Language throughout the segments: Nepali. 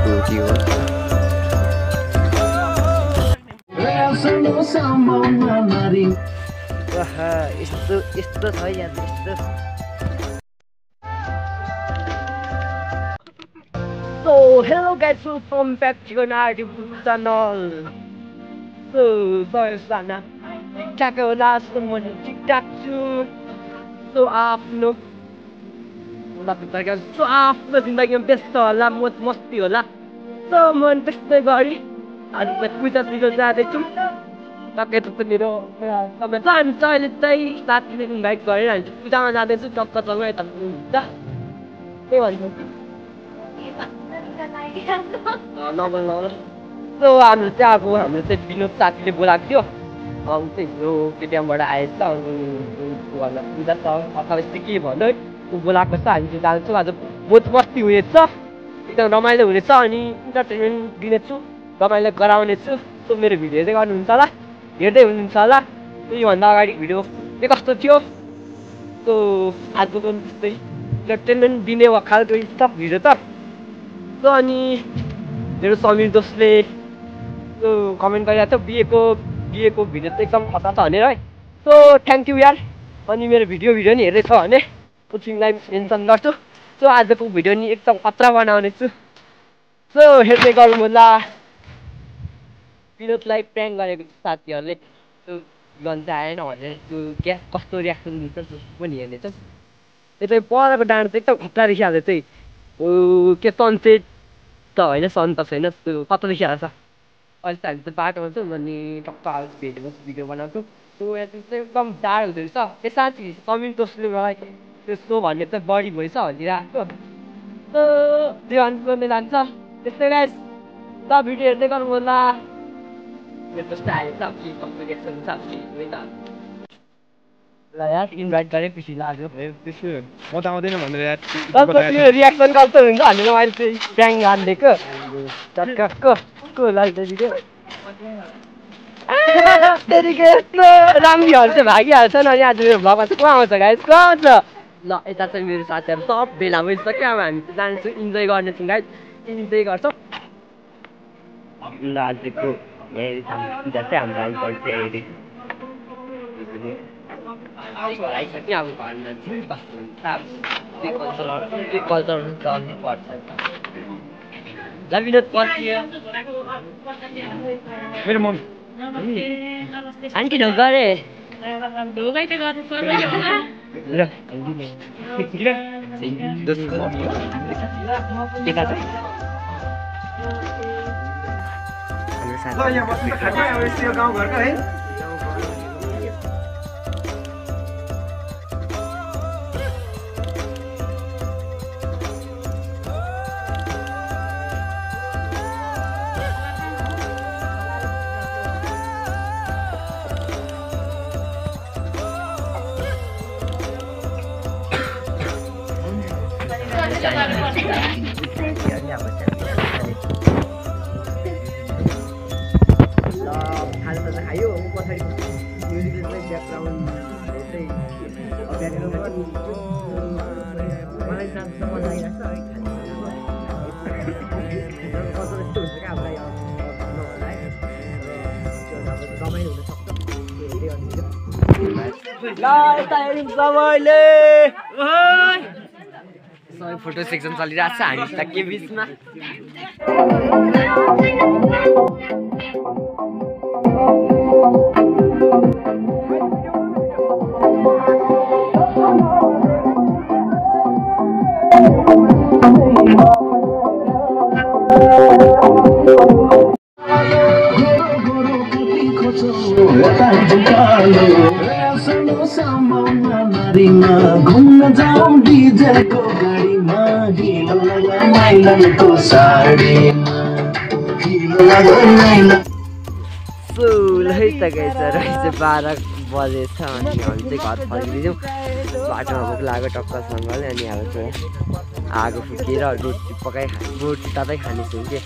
रोटी हो यस्तो छ यहाँ यस्तो So hello guys, welcome back to our YouTube channel. So sorry sana TikTok होला semua TikTok so आफ्नो आफ्नो जिन्दगीमा व्यस्त होला मस्ती होला so म त्यस्तै गरी आज पूजातिर जाँदैछु टक्कै त मेरो समय छ अहिले चाहिँ साथीले इन्भाइट गरेर हामी पूजामा जाँदैछु टक्कसँग यता हुन्छ त्यही भन्छु नबोल्नु so हाम्रो चाहिँ अब हाम्रो चाहिँ विनोद साथीले बोलाएको थियो चाहिँ यो केटिएमबाट आएछ पूजा छ 28 के भन्दै ऊ बोलाएको छ हामी चाहिँ जान्छौँ आज मस्ती हुनेछ एकदम रमाइलो हुनेछ अनि इन्टरटेनमेन्ट दिनेछु रमाइलो गराउनेछु सो मेरो भिडियो चाहिँ गर्नुहुन्छ होला हेर्दै हुनुहुन्छ होला योभन्दा अगाडि भिडियो चाहिँ कस्तो थियो सो आजको त्यस्तै इन्टरटेनमेन्ट दिने वा खालको स्टफ भिडियो त सो अनि मेरो समीर दोस्तले सो कमेन्ट गरिरहेको थियो बिएको भिडियो चाहिँ एकदम खतरा छ भनेर है सो थ्याङ्क यू यार अनि मेरो भिडियो नि हेर्दै छ भने तिमीलाई मेन्सन गर्छु सो आजको भिडियो नि एकदम खतरा बनाउने छु सो हेर्दै गरौँ होला विनोदलाई प्र्याङ्क गरेको साथीहरूले त्यो गन्छ आएन भनेर त्यो क्या कस्तो रियाक्सन दिन्छ त्यो पनि हेर्नेछ त्यो चाहिँ परको डाँडा चाहिँ एकदम खतरा देखिहाल्छ चाहिँ के सनसेट त होइन सन त छैन त्यो खतरा देखिहाल्छ अहिले चाहिँ हामी चाहिँ बाटोमा छौँ अनि टक्क हाल भेटेको भिडियो बनाउँछु त्यो यहाँ चाहिँ एकदम टाढो हुँदो रहेछ त्यो साथी समीर दोस्तले मलाई त्यस्तो भन्ने चाहिँ बढी भएछ भनिरहेको त्यो अन्त जान्छ त्यस्तै गाइस त भिडियो हेर्दै गर्नु होला ल यार इन्भाइट गरेँ खुसी लाग्यो म त आउँदैन भनेर यार रियाक्सन कस्तो हुन्छ भनेर मैले चाहिँ प्र्याङ्क हानिदिएको टक्क लाग्छ भिडियो यस्तो राम्रीहरू चाहिँ भागिहाल्छ नि अनि आज मेरो भ्लगमा चाहिँ को आउँछ गाइस को आउँछ ल यता चाहिँ मेरो साथीहरू सब भेला भइसक्यो अब हामी जान्छौँ इन्जोय गर्नेछौँ गाइस इन्जोय गर्छौँ ल आजको पूजा चाहिँ हाम्रो आइसक्यो आइसक्यो अब घरमा विनोद मेरो मम्मी आन्टी ढोक गरे गाउँघरको है खायो पछाडि म्युजिकले चाहिँ ब्याकग्राउन्ड चाहिँ मलाई जान्छ मजा आइरहेको छ कस्तो यस्तो हुन्छ क्या हामीलाई होला है रमाइलो हुनसक्छ सबै फोटो सेक्सन चलिरहेको छ हामी त के बिचमा घुम्न जाऊँ डिजेको गाडीमा हिलो लगा नाइलनको साडीमा हिलो लगा नाइलन सो है त गाइस रहेछ 12 बजेछ अनि हामी चाहिँ घर फर्किँदैछौँ बाटोमा भोक लाग्यो टक्कसँगले अनि अब चाहिँ आगो फुकेर रोटी पकाइ रोटी तातै खानेछौँ के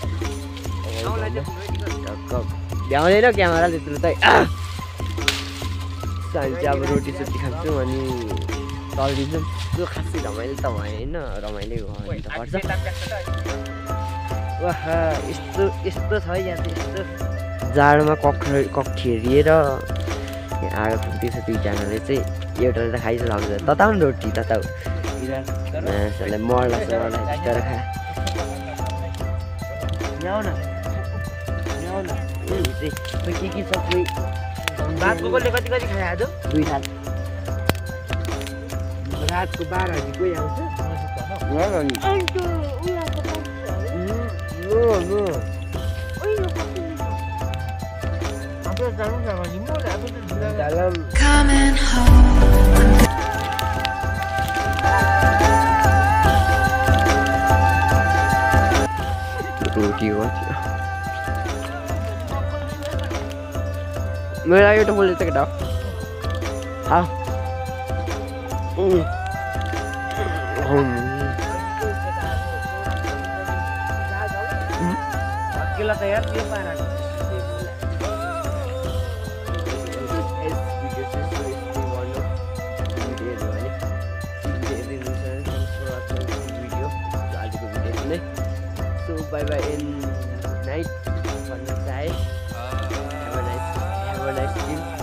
टक्क भ्याउँदैन क्यामेराले त्यत्रो चाहिँ हामी चाहिँ अब रोटी सोटी खान्छौँ अनि चल्दिन्छौँ त्यो खासै रमाइलो त भयो होइन रमाइलो गर्नुपर्छ वाहा यस्तो यस्तो छ यहाँ चाहिँ यस्तो जाडोमा कखेरिएर आगो फुक्दैछ दुईजनाले चाहिँ एउटाले त खाइसक्छ तताउ न रोटी तताउ मान्छेलाई मर्ला तर खा के छ कोही भातको कसले कति कति खायो आज 2 थाल रातको 12 बजी कोही आउँछ रोटी हो मेरा यो तो बोल देते केटा हाँ अकेला त यार के पारा So bye bye in night. Have a nice day. Have a nice dream.